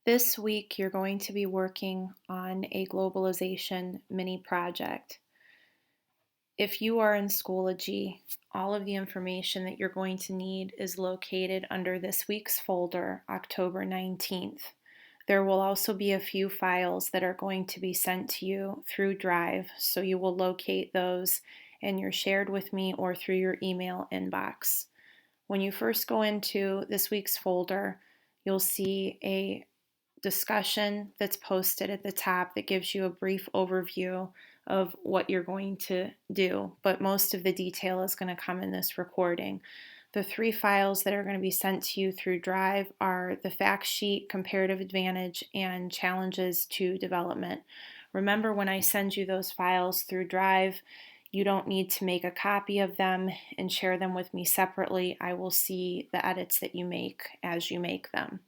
This week, you're going to be working on a globalization mini project. If you are in Schoology, all of the information that you're going to need is located under this week's folder, October 19th. There will also be a few files that are going to be sent to you through Drive, so you will locate those in your shared with me or through your email inbox. When you first go into this week's folder, you'll see a discussion that's posted at the top that gives you a brief overview of what you're going to do, but most of the detail is going to come in this recording. The three files that are going to be sent to you through Drive are the fact sheet, Comparative Advantage, and Challenges to Development. Remember, when I send you those files through Drive, you don't need to make a copy of them and share them with me separately. I will see the edits that you make as you make them.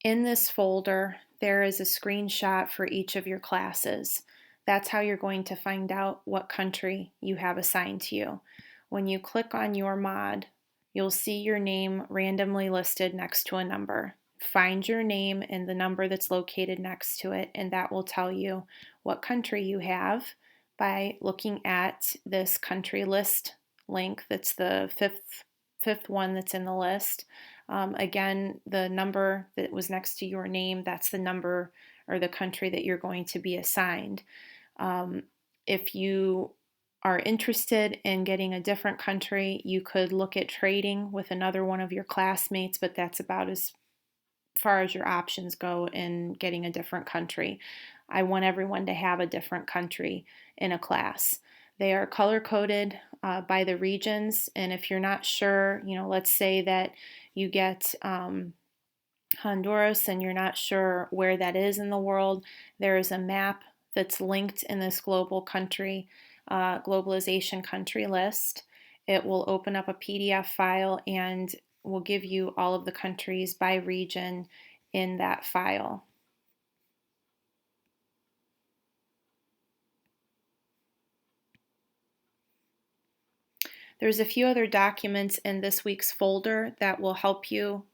In this folder, there is a screenshot for each of your classes. That's how you're going to find out what country you have assigned to you. When you click on your mod, you'll see your name randomly listed next to a number. Find your name and the number that's located next to it, and that will tell you what country you have by looking at this country list link. That's the fifth one that's in the list. Again, the number that was next to your name, that's the number or the country that you're going to be assigned. If you are interested in getting a different country, you could look at trading with another one of your classmates, but that's about as far as your options go in getting a different country. I want everyone to have a different country in a class. They are color coded by the regions, and if you're not sure, let's say that you get Honduras and you're not sure where that is in the world, there is a map that's linked in this globalization country list. It will open up a PDF file and will give you all of the countries by region in that file. There's a few other documents in this week's folder that will help you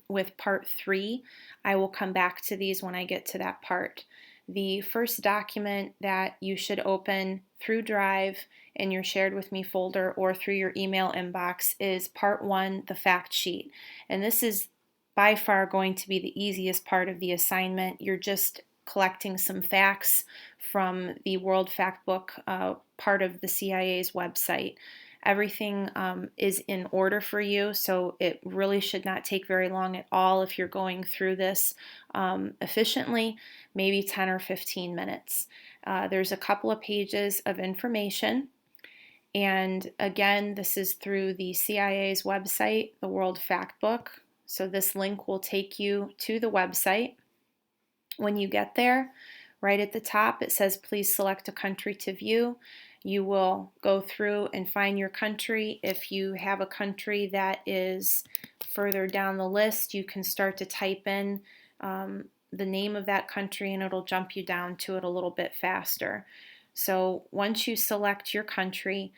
with part 3. I will come back to these when I get to that part. The first document that you should open through Drive in your shared with me folder or through your email inbox is part 1, the fact sheet. And this is by far going to be the easiest part of the assignment. You're just collecting some facts from the World Factbook part of the CIA's website. Everything is in order for you, so it really should not take very long at all if you're going through this efficiently, maybe 10 or 15 minutes. There's a couple of pages of information, and again, this is through the CIA's website, the World Factbook, so this link will take you to the website. When you get there, right at the top, it says please select a country to view. You will go through and find your country. If you have a country that is further down the list, you can start to type in the name of that country and it'll jump you down to it a little bit faster. So once you select your country,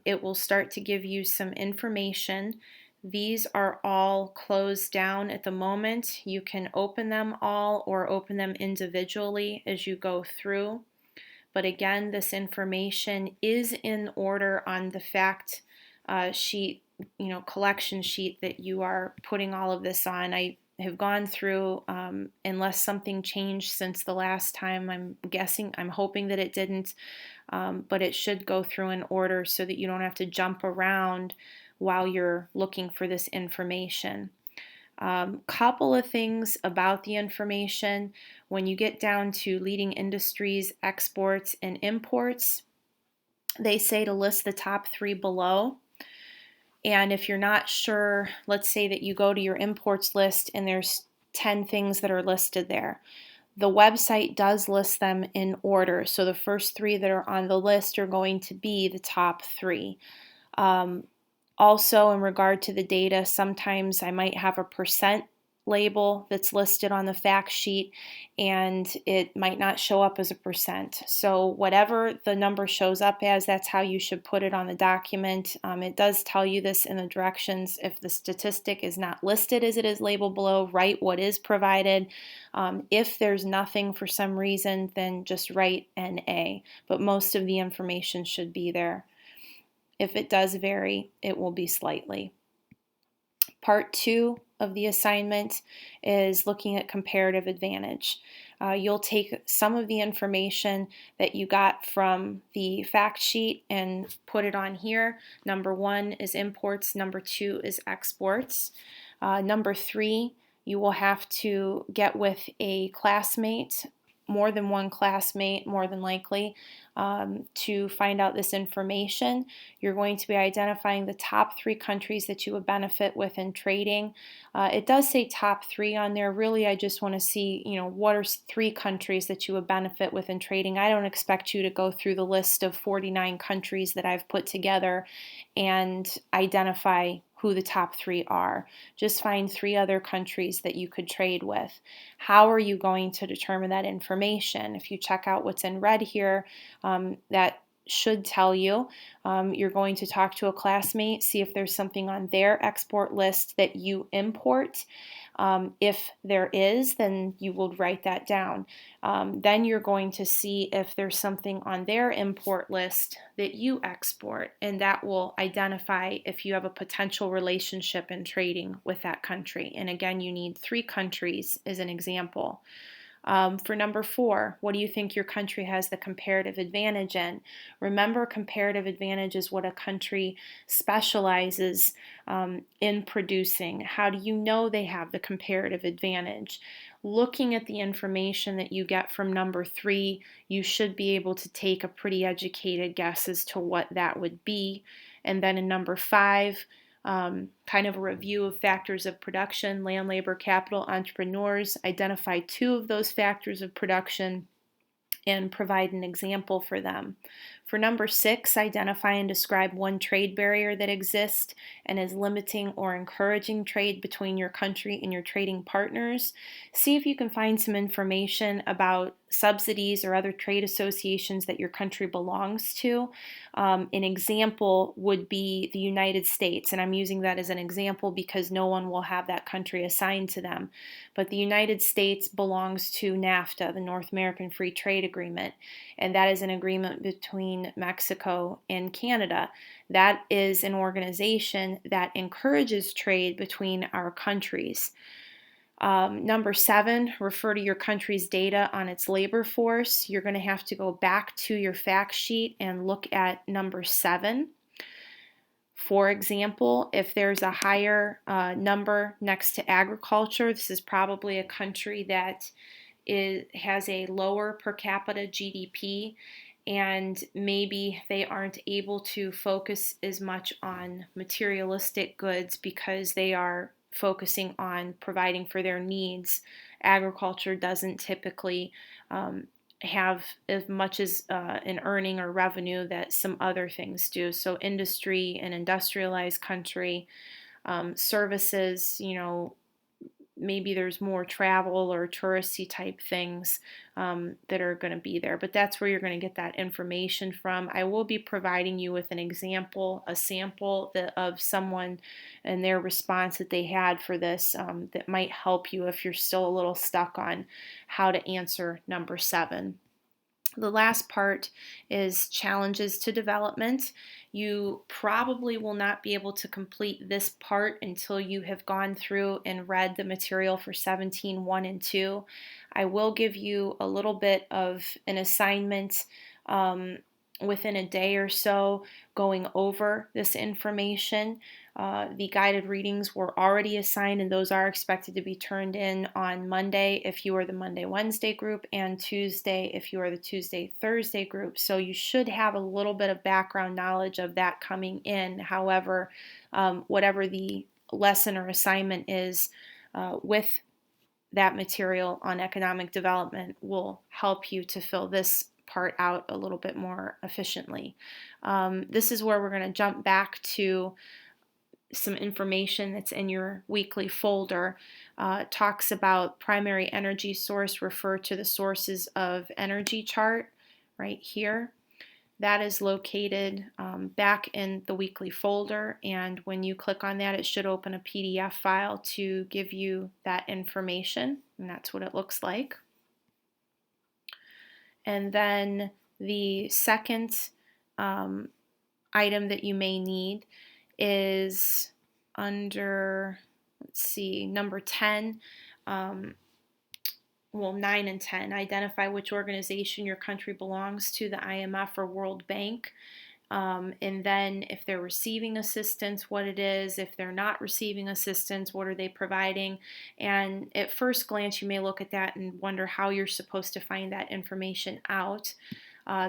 it will start to give you some information. These are all closed down at the moment. You can open them all or open them individually as you go through. But again, this information is in order on the fact sheet, collection sheet that you are putting all of this on. I have gone through, unless something changed since the last time, I'm hoping that it didn't, but it should go through in order so that you don't have to jump around while you're looking for this information. Couple of things about the information. When you get down to leading industries, exports, and imports, they say to list the top 3 below. And if you're not sure, let's say that you go to your imports list and there's 10 things that are listed there. The website does list them in order. So the first 3 that are on the list are going to be the top 3. Also, in regard to the data, sometimes I might have a percent label that's listed on the fact sheet, and it might not show up as a percent. So whatever the number shows up as, that's how you should put it on the document. It does tell you this in the directions. If the statistic is not listed as it is labeled below, write what is provided. If there's nothing for some reason, then just write NA, but most of the information should be there. If it does vary, it will be slightly. Part 2 of the assignment is looking at comparative advantage. You'll take some of the information that you got from the fact sheet and put it on here. Number 1 is imports, number 2 is exports. Number 3, you will have to get with a classmate, more than one classmate, more than likely, to find out this information. You're going to be identifying the top 3 countries that you would benefit with in trading. It does say top 3 on there. Really, I just want to see, what are 3 countries that you would benefit with in trading. I don't expect you to go through the list of 49 countries that I've put together and identify who the top 3 are. Just find 3 other countries that you could trade with. How are you going to determine that information? If you check out what's in red here, that should tell you. You're going to talk to a classmate, see if there's something on their export list that you import. If there is, then you will write that down. Then you're going to see if there's something on their import list that you export, and that will identify if you have a potential relationship in trading with that country. And again, you need 3 countries as an example. For number 4, what do you think your country has the comparative advantage in? Remember, comparative advantage is what a country specializes in producing. How do you know they have the comparative advantage? Looking at the information that you get from number 3, you should be able to take a pretty educated guess as to what that would be. And then in number 5, kind of a review of factors of production, land, labor, capital, entrepreneurs. Identify 2 of those factors of production and provide an example for them. For number 6, identify and describe one trade barrier that exists and is limiting or encouraging trade between your country and your trading partners. See if you can find some information about subsidies or other trade associations that your country belongs to. An example would be the United States, and I'm using that as an example because no one will have that country assigned to them. But the United States belongs to NAFTA, the North American Free Trade Agreement, and that is an agreement between Mexico and Canada. That is an organization that encourages trade between our countries. Number 7, refer to your country's data on its labor force. You're going to have to go back to your fact sheet and look at number 7. For example, if there's a higher number next to agriculture, this is probably a country that has a lower per capita GDP, and maybe they aren't able to focus as much on materialistic goods because they are focusing on providing for their needs. Agriculture doesn't typically have as much as an earning or revenue that some other things do. So industry, an industrialized country, services, maybe there's more travel or touristy type things that are going to be there, but that's where you're going to get that information from. I will be providing you with an example, a sample of someone and their response that they had for this that might help you if you're still a little stuck on how to answer number 7. The last part is challenges to development. You probably will not be able to complete this part until you have gone through and read the material for 17.1 and 2. I will give you a little bit of an assignment within a day or so going over this information. The guided readings were already assigned, and those are expected to be turned in on Monday if you are the Monday-Wednesday group, and Tuesday if you are the Tuesday-Thursday group. So you should have a little bit of background knowledge of that coming in. However, whatever the lesson or assignment is with that material on economic development will help you to fill this part out a little bit more efficiently. This is where we're going to jump back to some information that's in your weekly folder. Talks about primary energy source, refer to the sources of energy chart right here. That is located back in the weekly folder, and when you click on that, it should open a PDF file to give you that information, and that's what it looks like. And then the second item that you may need is under, let's see, number 10. 9 and 10, identify which organization your country belongs to, the IMF or World Bank. And then if they're receiving assistance, what it is. If they're not receiving assistance, what are they providing? And at first glance, you may look at that and wonder how you're supposed to find that information out.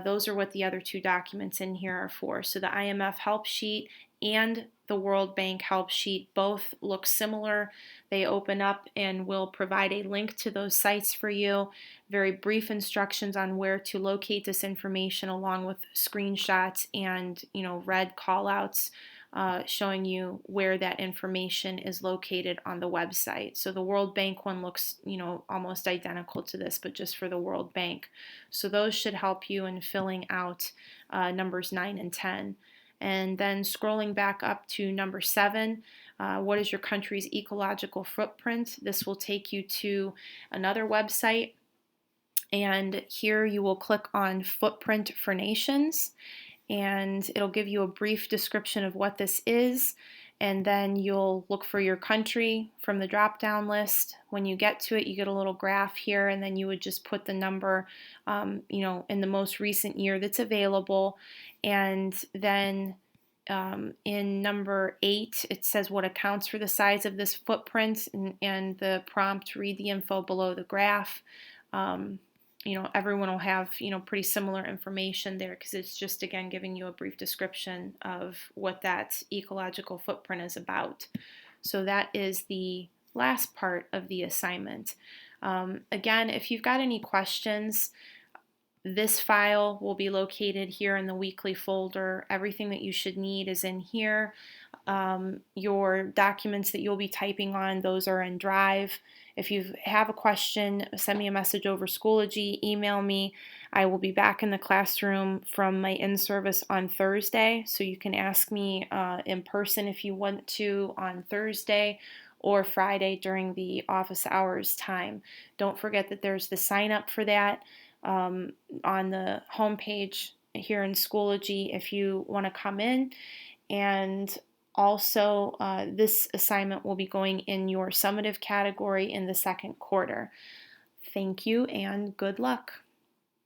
Those are what the other two documents in here are for. So the IMF help sheet and the World Bank help sheet both look similar. They open up and will provide a link to those sites for you. Very brief instructions on where to locate this information, along with screenshots and red callouts showing you where that information is located on the website. So the World Bank one looks almost identical to this, but just for the World Bank. So those should help you in filling out numbers 9 and 10. And then scrolling back up to number 7, what is your country's ecological footprint? This will take you to another website, and here you will click on Footprint for Nations, and it'll give you a brief description of what this is, and then you'll look for your country from the drop-down list. When you get to it, you get a little graph here, and then you would just put the number, in the most recent year that's available, and then in number 8, it says what accounts for the size of this footprint, and the prompt, read the info below the graph. Everyone will have, pretty similar information there, because it's just, again, giving you a brief description of what that ecological footprint is about. So that is the last part of the assignment. Again, if you've got any questions, this file will be located here in the weekly folder. Everything that you should need is in here. Your documents that you'll be typing on, those are in Drive. If you have a question, send me a message over Schoology, email me. I will be back in the classroom from my in-service on Thursday, so you can ask me in person if you want to on Thursday or Friday during the office hours time. Don't forget that there's the sign up for that on the homepage here in Schoology if you want to come in. And also, this assignment will be going in your summative category in the second quarter. Thank you and good luck.